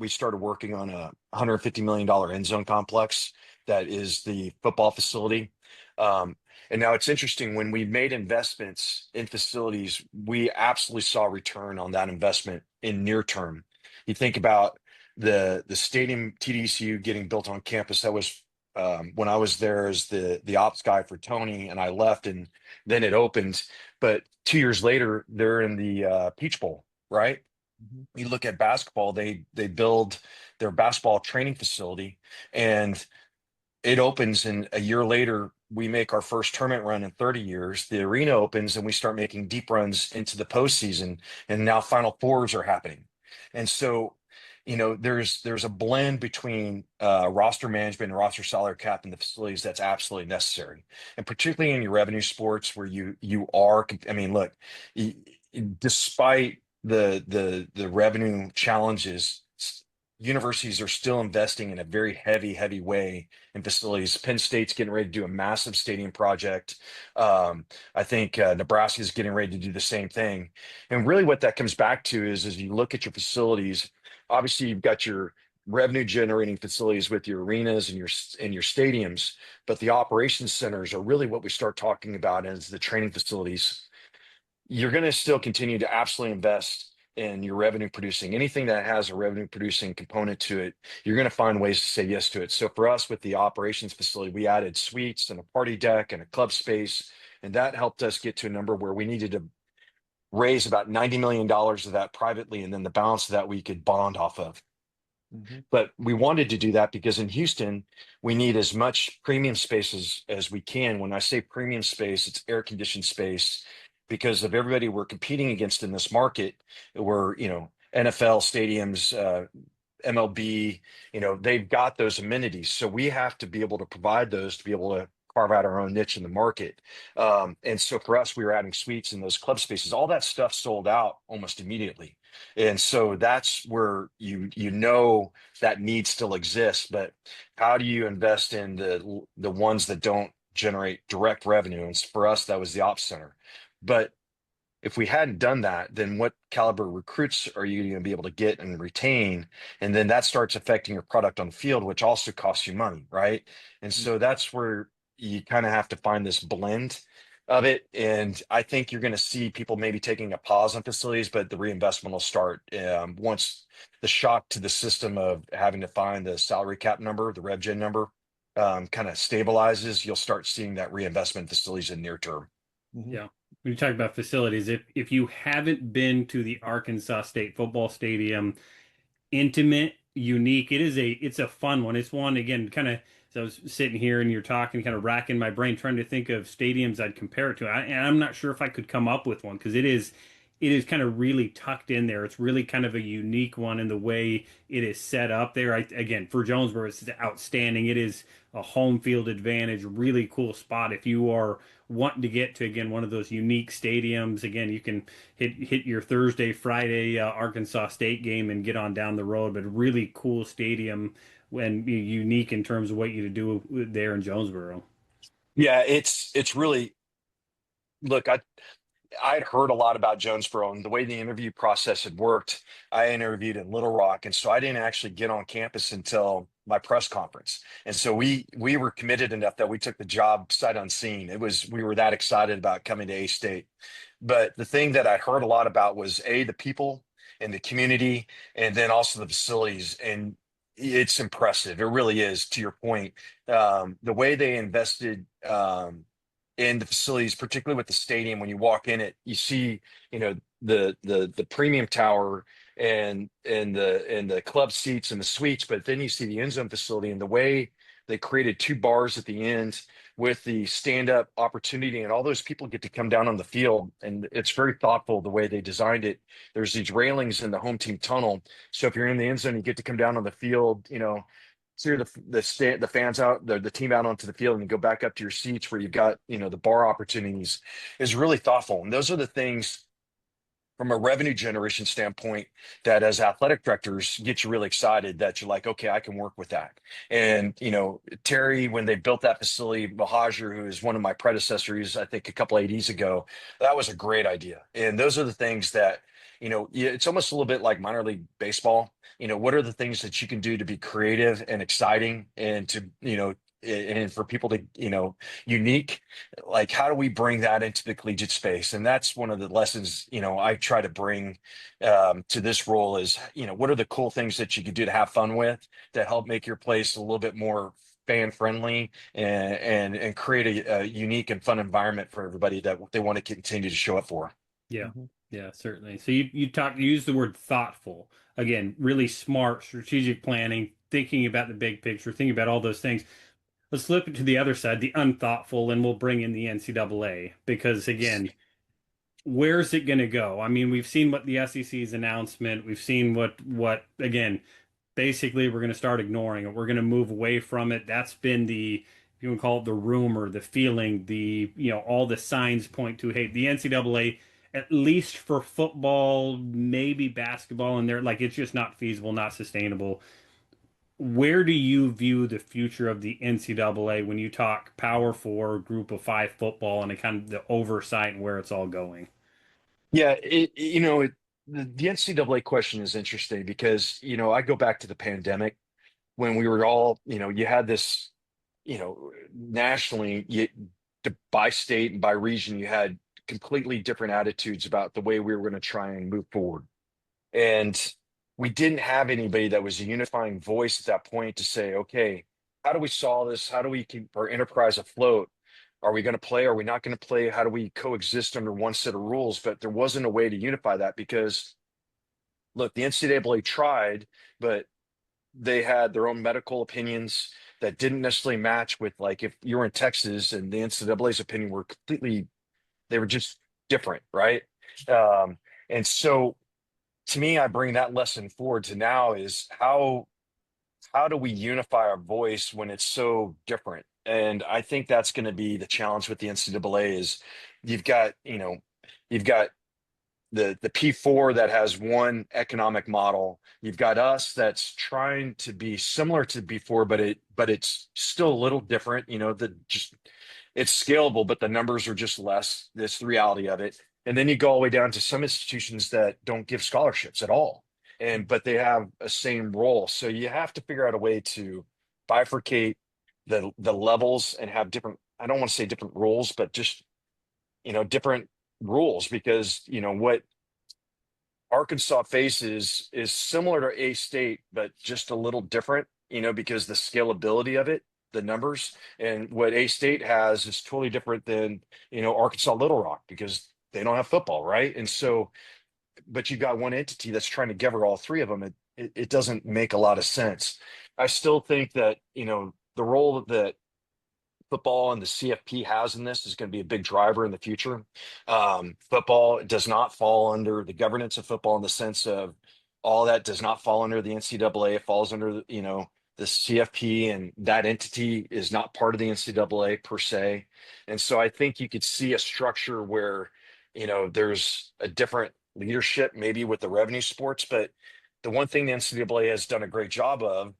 started working on a $150 million end zone complex that is the football facility. And now it's interesting, when we made investments in facilities, we absolutely saw return on that investment in near term. You think about the stadium TDCU getting built on campus. That was when I was there as the ops guy for Tony, and I left, and then it opened. But 2 years later, they're in the Peach Bowl, right? Mm-hmm. You look at basketball, they build their basketball training facility, and it opens, and a year later we make our first tournament run in 30 years. The arena opens and we start making deep runs into the postseason, and now Final Fours are happening. And so, there's a blend between roster management and roster salary cap and the facilities that's absolutely necessary. And particularly in your revenue sports, where you are, I mean, look, despite the revenue challenges, universities are still investing in a very heavy way in facilities. Penn State's getting ready to do a massive stadium project. I think Nebraska is getting ready to do the same thing. And really what that comes back to is, as you look at your facilities, obviously you've got your revenue generating facilities with your arenas and your stadiums, but the operations centers are really what we start talking about as the training facilities. You're going to still continue to absolutely invest in your revenue producing. Anything that has a revenue producing component to it, you're going to find ways to say yes to it. So for us, with the operations facility, we added suites and a party deck and a club space, and that helped us get to a number where we needed to raise about $90 million of that privately, and then the balance of that we could bond off of. Mm-hmm. But we wanted to do that because in Houston, we need as much premium space as we can. When I say premium space, it's air conditioned space, because of everybody we're competing against in this market. We're, NFL stadiums, MLB, they've got those amenities. So we have to be able to provide those to be able to carve out our own niche in the market. And so for us, we were adding suites in those club spaces. All that stuff sold out almost immediately. And so that's where that need still exists. But how do you invest in the ones that don't generate direct revenue? And for us, that was the ops center. But if we hadn't done that, then what caliber recruits are you going to be able to get and retain? And then that starts affecting your product on the field, which also costs you money, right? And so that's where you kind of have to find this blend. of it. And I think you're going to see people maybe taking a pause on facilities, but the reinvestment will start once the shock to the system of having to find the salary cap number, the rev gen number, kind of stabilizes. You'll start seeing that reinvestment in facilities in near term. Mhm. Yeah. When you talk about facilities, if you haven't been to the Arkansas State football stadium, intimate, unique. It's a fun one. It's one again, kind of. So I was sitting here and you're talking, kind of racking my brain, trying to think of stadiums I'd compare it to. And I'm not sure if I could come up with one because it is kind of really tucked in there. It's really kind of a unique one in the way it is set up there. Again, for Jonesboro, it's outstanding. It is a home field advantage, really cool spot. If you are wanting to get to, again, one of those unique stadiums, again, you can hit your Thursday, Friday Arkansas State game and get on down the road. But really cool stadium and unique in terms of what you to do there in Jonesboro. Yeah, it's really, look, I'd heard a lot about Jonesboro and the way the interview process had worked. I interviewed in Little Rock, and so I didn't actually get on campus until my press conference. And so we were committed enough that we took the job sight unseen. We were that excited about coming to A-State. But the thing that I heard a lot about was the people and the community, and then also the facilities. And it's impressive. It really is, to your point. The way they invested in the facilities, particularly with the stadium. When you walk in it, you see, the premium tower and the club seats and the suites, but then you see the end zone facility and the way they created two bars at the end with the stand-up opportunity, and all those people get to come down on the field, and it's very thoughtful the way they designed it. There's these railings in the home team tunnel, so if you're in the end zone, you get to come down on the field, clear the fans out, the team out onto the field, and go back up to your seats where you've got the bar opportunities. Is really thoughtful, and those are the things from a revenue generation standpoint that as athletic directors get you really excited that you're like, okay, I can work with that. And Terry, when they built that facility, Mahajer, who is one of my predecessors, I think a couple ADs ago, that was a great idea. And those are the things that it's almost a little bit like minor league baseball. What are the things that you can do to be creative and exciting and to and for people to unique, like how do we bring that into the collegiate space? And that's one of the lessons I try to bring to this role is what are the cool things that you could do to have fun with, to help make your place a little bit more fan friendly and create a unique and fun environment for everybody that they want to continue to show up for. Yeah. Mhm. Yeah, certainly. So you use the word thoughtful. Again, really smart strategic planning, thinking about the big picture, thinking about all those things. Let's flip it to the other side, the unthoughtful, and we'll bring in the NCAA because again, where's it going to go? I mean, we've seen what the SEC's announcement, we've seen what again, basically we're going to start ignoring it. We're going to move away from it. That's been if you want to call it the rumor, the feeling, all the signs point to, hey, the NCAA, at least for football, maybe basketball, and they're like, it's just not feasible, not sustainable. Where do you view the future of the NCAA when you talk Power Four, Group of Five football, and the kind of the oversight and where it's all going? Yeah, the NCAA question is interesting because I go back to the pandemic when we were all you had this nationally, by state and by region, you had completely different attitudes about the way we were going to try and move forward. And we didn't have anybody that was a unifying voice at that point to say, okay, how do we solve this? How do we keep our enterprise afloat? Are we going to play? Are we not going to play? How do we coexist under one set of rules? But there wasn't a way to unify that because, look, the NCAA tried, but they had their own medical opinions that didn't necessarily match with, like, if you were in Texas and the NCAA's opinion were completely, they were just different, right? Um, and so to me, I bring that lesson forward to now is how do we unify our voice when it's so different? And I think that's going to be the challenge with the NCAA is you've got, you've got the P4 that has one economic model. You've got us that's trying to be similar to before, but it's still a little different. It's scalable, but the numbers are just less. That's the reality of it. And then you go all the way down to some institutions that don't give scholarships at all, but they have a same role. So you have to figure out a way to bifurcate the levels and have different. I don't want to say different roles, but just different rules, because, what Arkansas faces is similar to A-State, but just a little different, because the scalability of it, the numbers, and what A-State has is totally different than, Arkansas Little Rock, because they don't have football, right? And so, but you've got one entity that's trying to cover all three of them. It doesn't make a lot of sense. I still think that, the role that football and the CFP has in this is going to be a big driver in the future. Football does not fall under the governance of football, in the sense of all that does not fall under the NCAA. It falls under, the CFP, and that entity is not part of the NCAA per se. And so I think you could see a structure where, there's a different leadership maybe with the revenue sports. But the one thing the NCAA has done a great job of,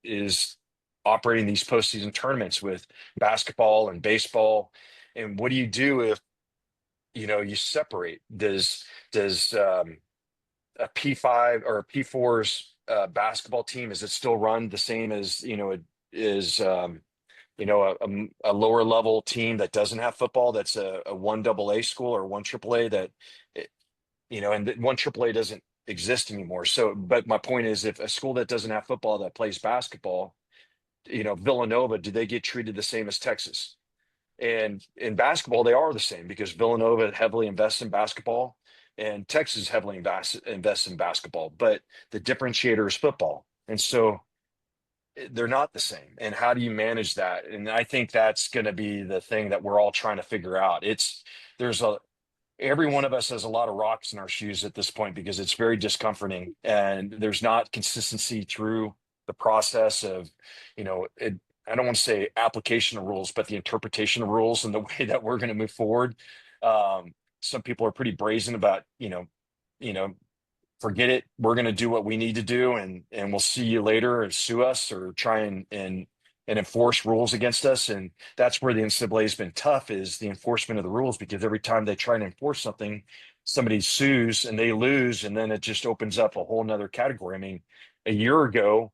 is operating these postseason tournaments with basketball and baseball. And what do you do if, you separate? Does a P5 or a P4's basketball team, is it still run the same as, a lower level team that doesn't have football, that's a one AA school or one AAA that, and one AAA doesn't exist anymore. So, but my point is, if a school that doesn't have football that plays basketball, Villanova, do they get treated the same as Texas? And in basketball, they are the same, because Villanova heavily invests in basketball and Texas heavily invests in basketball. But the differentiator is football. And so they're not the same. And how do you manage that? And I think that's going to be the thing that we're all trying to figure out. Every one of us has a lot of rocks in our shoes at this point, because it's very discomforting, and there's not consistency through the process of, I don't want to say application of rules, but the interpretation of rules and the way that we're going to move forward. Some people are pretty brazen about, forget it, we're going to do what we need to do, and we'll see you later, and sue us or try and enforce rules against us. And that's where the NCAA has been tough, is the enforcement of the rules, because every time they try and enforce something, somebody sues and they lose, and then it just opens up a whole nother category. I mean, a year ago,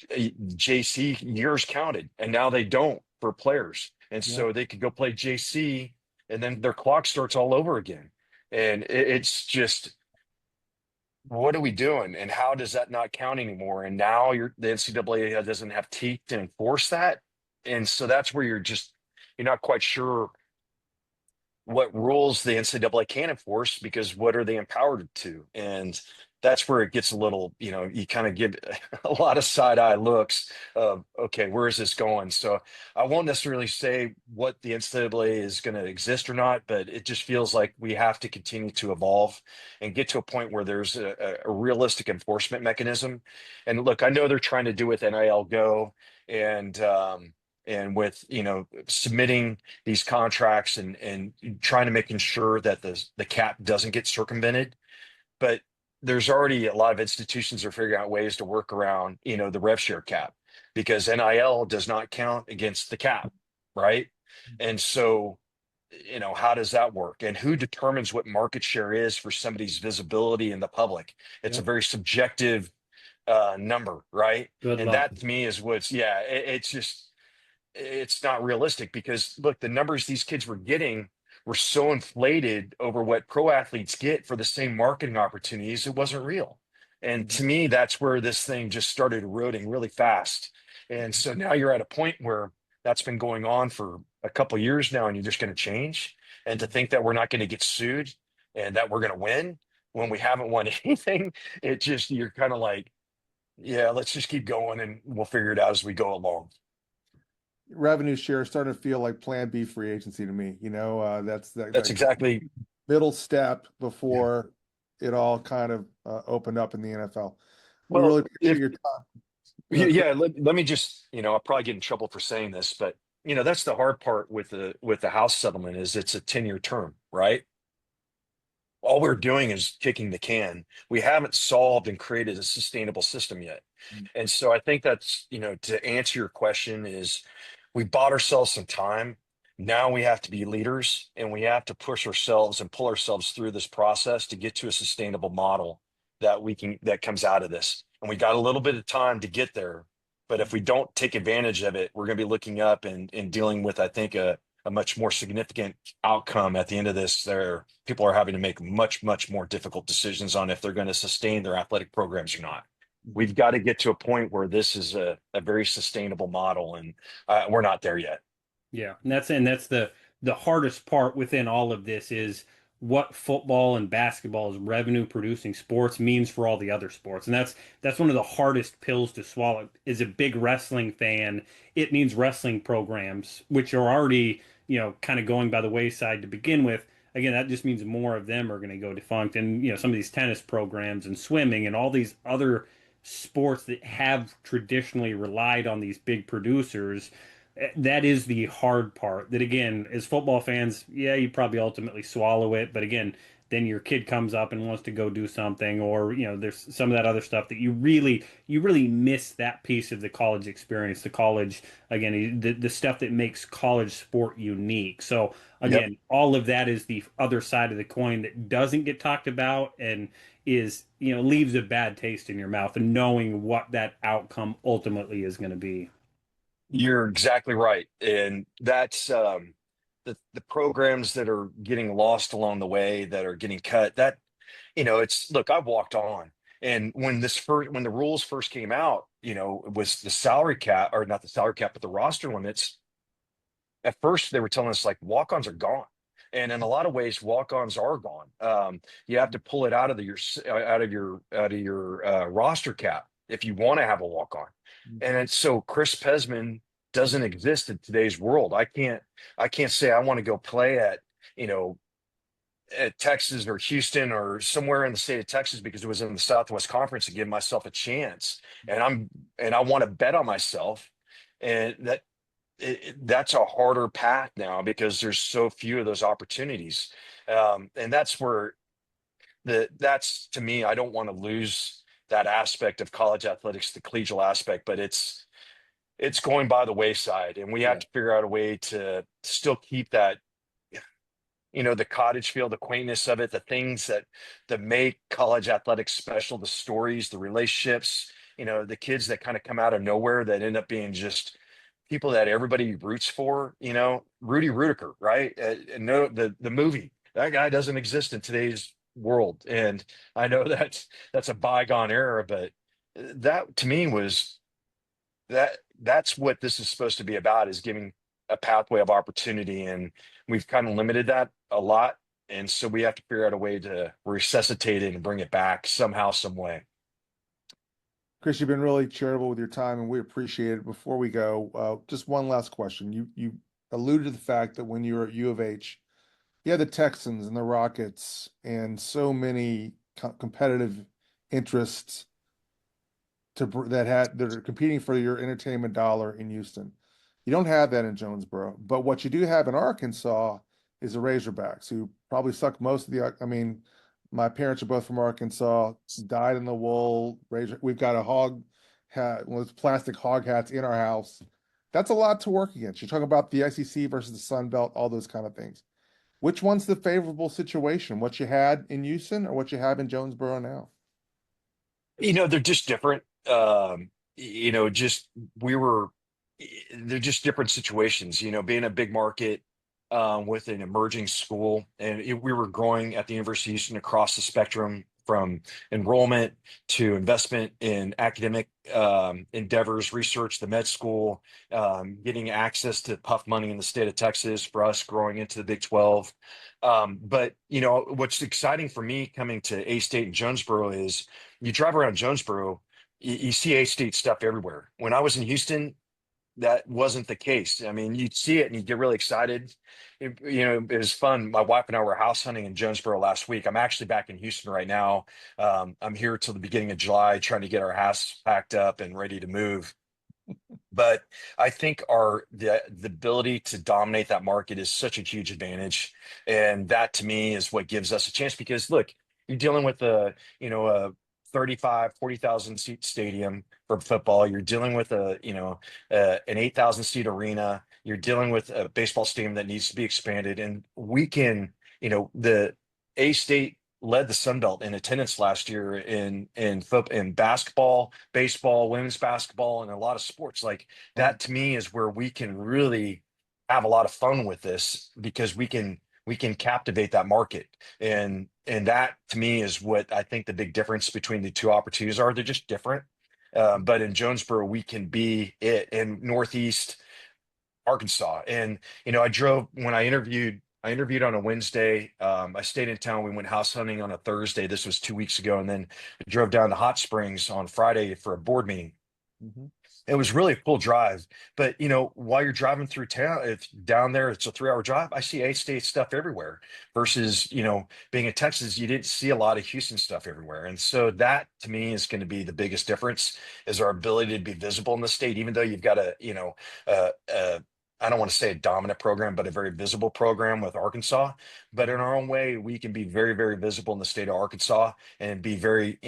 JC years counted, and now they don't for players. And so they could go play JC, and then their clock starts all over again. And it's just, what are we doing? And how does that not count anymore? And now the NCAA doesn't have teeth to enforce that. And so that's where you're not quite sure what rules the NCAA can enforce, because what are they empowered to? And that's where it gets a little, you kind of give a lot of side eye looks of, okay, where is this going? So I won't necessarily say what the NCAA is going to exist or not, but it just feels like we have to continue to evolve and get to a point where there's a realistic enforcement mechanism. And look, I know they're trying to do with NIL Go and with, submitting these contracts and trying to making sure that the cap doesn't get circumvented. But there's already a lot of institutions are figuring out ways to work around, the rev share cap, because NIL does not count against the cap, right? And so, how does that work? And who determines what market share is for somebody's visibility in the public? It's a very subjective number, right? Good And luck. that to me is it's just, it's not realistic, because look, the numbers these kids were getting were so inflated over what pro athletes get for the same marketing opportunities. It wasn't real. And to me, that's where this thing just started eroding really fast. And so now you're at a point where that's been going on for a couple of years now, and you're just going to change. And to think that we're not going to get sued and that we're going to win when we haven't won anything, you're kind of like, yeah, let's just keep going and we'll figure it out as we go along. Revenue share is starting to feel like Plan B free agency to me. That's Exactly. middle step before it all kind of opened up in the NFL. We Well, really appreciate your time. yeah, let me just, I'll probably get in trouble for saying this, but that's the hard part with the House settlement, is it's a 10-year term, right? All we're doing is kicking the can. We haven't solved and created a sustainable system yet. And so I think that's, to answer your question, is we bought ourselves some time. Now we have to be leaders, and we have to push ourselves and pull ourselves through this process to get to a sustainable model that comes out of this. And we got a little bit of time to get there, but if we don't take advantage of it, we're going to be looking up and dealing with, I think, a a much more significant outcome at the end of this. People are having to make much, much more difficult decisions on if they're going to sustain their athletic programs or not. We've got to get to a point where this is a very sustainable model, and we're not there yet. Yeah, and that's the hardest part within all of this is what football and basketball as revenue producing sports means for all the other sports. And that's one of the hardest pills to swallow. As a big wrestling fan, it means wrestling programs, which are already, kind of going by the wayside to begin with. Again, that just means more of them are going to go defunct. And, some of these tennis programs and swimming and all these other sports that have traditionally relied on these big producers, that is the hard part. That again, as football fans, yeah, you probably ultimately swallow it, but again, then your kid comes up and wants to go do something, or there's some of that other stuff that you really miss that piece of the college experience. The college, again, the stuff that makes college sport unique. So Yep. again, all of that is the other side of the coin that doesn't get talked about and is leaves a bad taste in your mouth, and knowing what that outcome ultimately is going to be. You're exactly right. And that's the programs that are getting lost along the way, that are getting cut. It's look, I've walked on. And when the rules first came out, it was the salary cap, or not the salary cap, but the roster limits. At first they were telling us like walk-ons are gone. And in a lot of ways, walk-ons are gone. You have to pull it out of your roster cap if you want to have a walk-on. And so Chris Pezman doesn't exist in today's world. I can't say I want to go play you know, at Texas or Houston or somewhere in the state of Texas because it was in the Southwest Conference and give myself a chance. And I want to bet on myself. And that's a harder path now because there's so few of those opportunities. And that's where that's to me, I don't want to lose that aspect of college athletics, the collegial aspect, but it's going by the wayside, and we have to figure out a way to still keep that, the cottage feel, the quaintness of it, the things that make college athletics special, the stories, the relationships, the kids that kind of come out of nowhere that end up being just people that everybody roots for, Rudy Rudiker, right? And no, the movie, that guy doesn't exist in today's world. And I know that's a bygone era, but that to me was that's what this is supposed to be about, is giving a pathway of opportunity. And we've kind of limited that a lot. And so we have to figure out a way to resuscitate it and bring it back somehow, some way. Chris, you've been really charitable with your time, and we appreciate it. Before we go, just one last question. You alluded to the fact that when you were at U of H, you had the Texans and the Rockets and so many competitive interests that are competing for your entertainment dollar in Houston. You don't have that in Jonesboro, but what you do have in Arkansas is the Razorbacks, who probably suck most of the. I mean, my parents are both from Arkansas, dyed in the wool. We've got a hog hat, one of those plastic hog hats in our house. That's a lot to work against. You're talking about the SEC versus the Sun Belt, all those kind of things. Which one's the favorable situation? What you had in Houston or what you have in Jonesboro now? They're just different. Just we were, they're just different situations, being a big market with an emerging school. And we were growing at the University of Houston across the spectrum, from enrollment to investment in academic endeavors, research, the med school, getting access to puff money in the state of Texas for us growing into the Big 12. But, what's exciting for me coming to A-State and Jonesboro is you drive around Jonesboro, you see A-State stuff everywhere. When I was in Houston, that wasn't the case. I mean, you'd see it and you get really excited. It was fun. My wife and I were house hunting in Jonesboro last week. I'm actually back in Houston right now. I'm here till the beginning of July, trying to get our house packed up and ready to move. But I think the ability to dominate that market is such a huge advantage, and that to me is what gives us a chance. Because look, you're dealing with a 35, 40,000 seat stadium for football. You're dealing with an 8,000 seat arena. You're dealing with a baseball stadium that needs to be expanded. And we can, the A-State led the Sun Belt in attendance last year in basketball, baseball, women's basketball, and a lot of sports. Like that to me is where we can really have a lot of fun with this because we can captivate that market. And that to me is what I think the big difference between the two opportunities are. They're just different. But in Jonesboro, we can be it in Northeast Arkansas. And I interviewed on a Wednesday. I stayed in town. We went house hunting on a Thursday. This was 2 weeks ago, and then I drove down to Hot Springs on Friday for a board meeting. Mm-hmm. It was really a cool drive, but while you're driving through town, it's down there, it's a 3 hour drive. I see A-State stuff everywhere versus, being in Texas, you didn't see a lot of Houston stuff everywhere. And so that to me is going to be the biggest difference is our ability to be visible in the state, even though you've got I don't want to say a dominant program, but a very visible program with Arkansas. But in our own way, we can be very, very visible in the state of Arkansas and be very,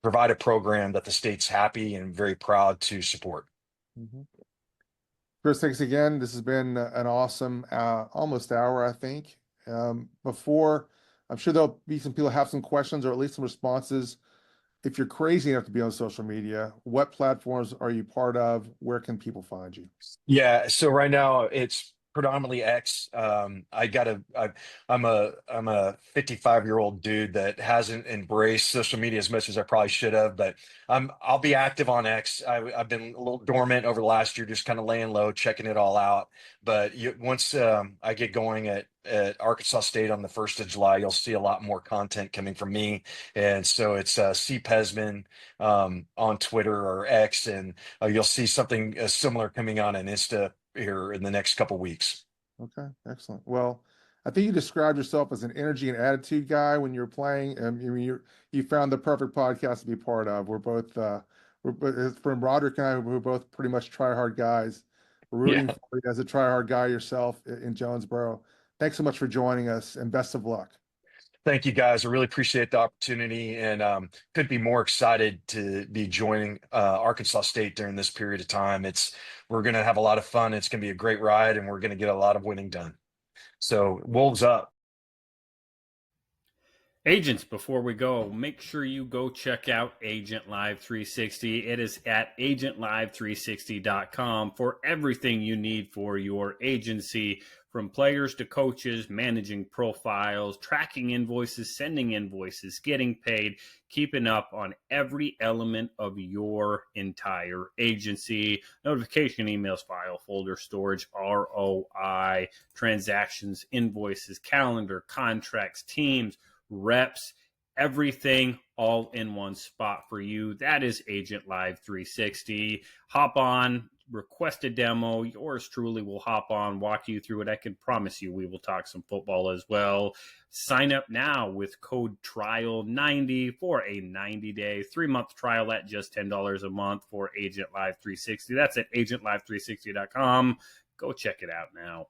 provide a program that the state's happy and very proud to support. Mm-hmm. Chris, thanks again. This has been an awesome almost hour, I think. Before, I'm sure there'll be some people have some questions or at least some responses. If you're crazy enough to be on social media, what platforms are you part of? Where can people find you? Yeah, so right now it's predominantly X. I'm a 55-year-old dude that hasn't embraced social media as much as I probably should have, but I'll be active on X. I've been a little dormant over the last year, just kind of laying low, checking it all out. But once I get going at Arkansas State on the 1st of July, you'll see a lot more content coming from me. And so it's C Pezman on Twitter or X, and you'll see something similar coming on an Insta here in the next couple weeks. Okay, excellent. Well, I think you described yourself as an energy and attitude guy when you're playing. You found the perfect podcast to be part of. We're both from Rodrik and I, we're both pretty much try-hard guys. We're rooting Yeah. for you as a try-hard guy yourself in Jonesboro. Thanks so much for joining us, and best of luck. Thank you guys. I really appreciate the opportunity and couldn't be more excited to be joining Arkansas State during this period of time. We're going to have a lot of fun. It's going to be a great ride and we're going to get a lot of winning done. So Wolves up. Agents, before we go, make sure you go check out Agent Live 360. It is at agentlive360.com for everything you need for your agency, from players to coaches, managing profiles, tracking invoices, sending invoices, getting paid, keeping up on every element of your entire agency. Notification emails, file folder storage, ROI, transactions, invoices, calendar, contracts, teams, reps, everything all in one spot for you. That is Agent Live 360. Hop on, request a demo. Yours truly will hop on, walk you through it. I can promise you we will talk some football as well. Sign up now with code TRIAL90 for a 90-day, 3-month trial at just $10 a month for Agent Live 360. That's at agentlive360.com. Go check it out now.